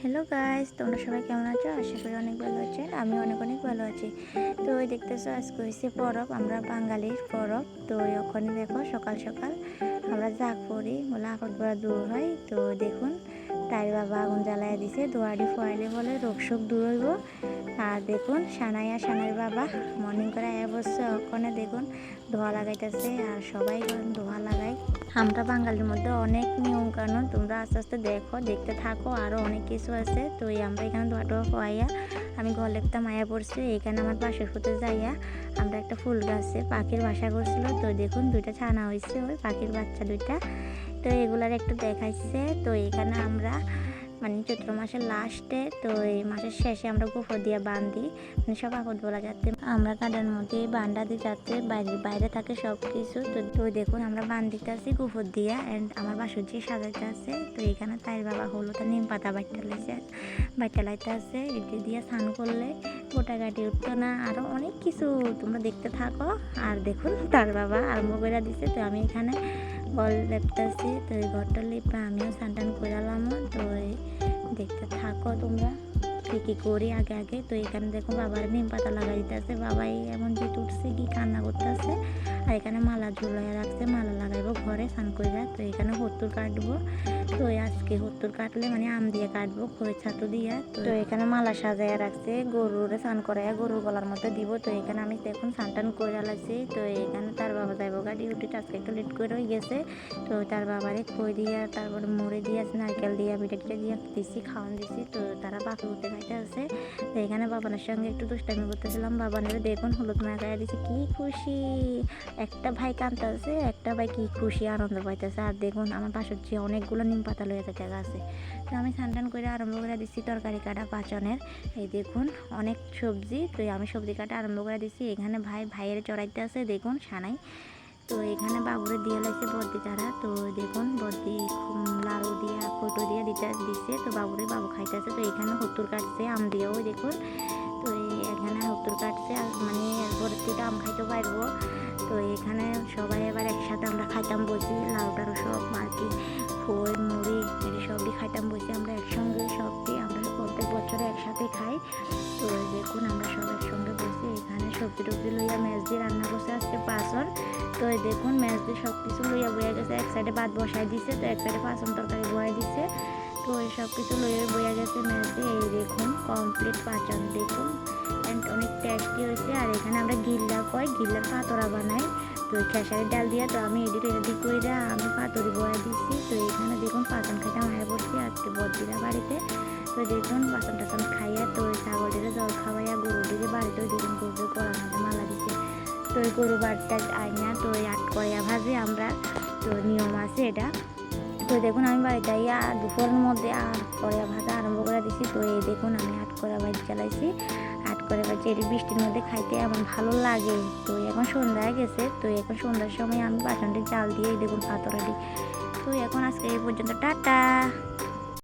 Hello guys, তোমরা সবাই কেমন আছো? আশা করি অনেক ভালো আছেন। আমি অনেক অনেক ভালো আছি। তো ওই দেখতেছো আজকে হয়েছে পরব, আমরা বাঙালির পরব। তো ওখানে দেখো সকাল সকাল আমরা জাগ পড়ি, বলে আপদ পড়া দূর হয়। তো দেখুন তাই বাবা আগুন জ্বালাইয়া দিছে, দোয়ারি ফোয়াইলে বলে রোগ শোক দূর হইব। আর দেখুন সানাইয়া সানাইয়ের বাবা মর্নিং করে বসছে, ওখানে দেখুন ধোয়া লাগাইতেছে আর সবাই ধোয়া লাগাই। আমরা বাঙালির মধ্যে অনেক নিয়ম কানুন, তোমরা আস্তে আস্তে দেখতে থাকো, আরও অনেক কিছু আছে। তো আমরা এখানে ধোয়াটা খোয়াইয়া আমি ঘর লেপটা মায়া পড়ছি। এখানে আমার পাশের ফুটে যাইয়া আমরা একটা ফুল গাছে পাখির বাসা করছিল। তো দেখুন দুইটা ছানা হয়েছে, ওই পাখির বাচ্চা দুইটা। তো এগুলার একটু দেখাইছে। তো এখানে আমরা মানে চৈত্র মাসের লাস্টে, তো এই মাসের শেষে আমরা গোবর দিয়ে বান্ধি, মানে সব আপদ বলা যাতে আমরা কাঁটার মধ্যে বান্ডা দিই যাতে বাইরে থাকে সব কিছু। তো দেখুন আমরা বান্ধিতে আছি গোবর দিয়া, অ্যান্ড আমার বাসুর যে সাজাইতে আছে। তো এখানে তাই বাবা হলুদ নিম পাতা বাইটা লাইতে আছে। এটি দিয়ে স্নান করলে গোটা গাটি উঠতো না, আরও অনেক কিছু তোমরা দেখতে থাকো। আর দেখুন তার বাবা আরম্ভ করে দিছে। তো আমি এখানে বল লেপতেছি। তো এই ঘরটা লেপা আমিও স্নান করালাম। তো দেখতে থাকো তোমরা কী করি আগে আগে। তো এখানে দেখো বাবার নিম পাতা লাগাই দিতেছে, বাবাই এমন যে উঠছে কি কান্না করতেছে। আর এখানে মালা ঝুলাইয়া রাখছে, মালা লাগাইবো ঘরে স্নান করিয়া। তো এখানে হত্তর কাটবো। তো আজকে হত্তর কাটলে মানে আম দিয়ে কাটবো, খই ছাতু দিয়া। তো এখানে মালা সাজাইয়া রাখছে, গরুরে স্নান করাইয়া গরুর গলার মধ্যে দিব। তো এখানে আমি দেখুন স্নান করে লাগছি। তো এখানে তার বাবা যাইব গাড়ি উঠিতে, আজকে একটু লেট করে হয়ে গেছে। তো তার বাবারে খই দিয়া, তারপরে মুড়ি দিয়া, নারকেল দিয়া, পিঠা টিঠা দিয়া দিচ্ছি, খাওয়ান দিচ্ছি। তো তারা বাপে উঠে খাইতে আছে। তো এখানে বাবানের সঙ্গে একটু দুষ্টামি করতেছিলাম। বাবানের দেখুন হলুদ মাখাইয়া দিচ্ছে, কি খুশি। একটা ভাই কাঁদতে আছে, একটা ভাই কি খুশি আনন্দ পাইতেছে। আর দেখুন আমার পাশের যে অনেকগুলো নিম পাতা লইয়া থাকে গাছে। তো আমি স্নান করে আরম্ভ করে দিচ্ছি তরকারি কাটা পাচনের। এই দেখুন অনেক সবজি। তো আমি সবজি কাটা আরম্ভ করে দিচ্ছি। এখানে ভাইয়ের চড়াইতে আছে, দেখুন সানাই। তো এখানে বাবুরে দিয়ে লাগছে বদ্দি তারা। তো দেখুন বদ্দি লাড়ু দিয়া ফটো দিয়ে দিচ্ছে। তো বাবু খাইতেছে। তো এখানে হত্তর কাটছে আম দিয়েও দেখুন। তো এখানে হত্তর কাটছে, আর মানে এরপর থেকে আম খাইতে পারবো। তো এখানে সবাই এবার একসাথে আমরা খাইতাম বসি, লাউ টাড়ু সব আর কি, খই মুড়ি এটি সবই খাইতাম বসি আমরা একসঙ্গে। সবটি আমরা প্রত্যেক বছরে একসাথে খাই। তো দেখুন আমরা সব একসঙ্গে বসি। এখানে সবজি টবজি লইয়া ম্যাচ দিয়ে রান্না করছে আজকে পাঁচন। তো দেখুন ম্যাচ দিয়ে সব কিছু লইয়া বইয়া গেছে, এক সাইডে ভাত বসাই দিছে, তো এক সাইডে পাঁচন তরকারি বয়াই দিছে। তো এই সব কিছু লইয়া বইয়া গেছে ম্যাচ দিয়ে। এই দেখুন কমপ্লিট পাঁচন দেখুন, অ্যান্ড অনেক টেস্টি হয়েছে। আর এখানে আমরা গিল্লার পাতোড়া বানাই, তো খেসারির ডাল দিয়া। তো আমি রেডি করে আমি পাতুরি বয়া দিচ্ছি। তো এখানে দেখুন পাচন খাইতে মায়া পড়ছি আজকে বদ্দিরা বাড়িতে। তো দেখুন বাসন টাসন খাইয়া, তো ছাগলের জল খাওয়াইয়া গরুটিকে বাড়িতেও দেখুন গরুদের গলার মধ্যে মালা দিচ্ছে। তো ওই গরু বাড়িটা আইনা তো আট করিয়া ভাজি আমরা, তো নিয়ম আছে এটা। তো দেখুন আমি বাড়িতে আইয়া দুপুরের মধ্যে আট করিয়া ভাজা আরম্ভ করে দিচ্ছি। তো এই দেখুন আমি আট করা ভাজি চালাইছি, আট করে ভাজি এটি বৃষ্টির মধ্যে খাইতে এমন ভালো লাগে। তো এখন সন্ধ্যা হয়ে গেছে। তো এখন সন্ধ্যার সময় আমি বাসনটি চাল দিয়ে দেখুন পাতোড়া দিই। তো এখন আজকে এই পর্যন্ত, টাটা।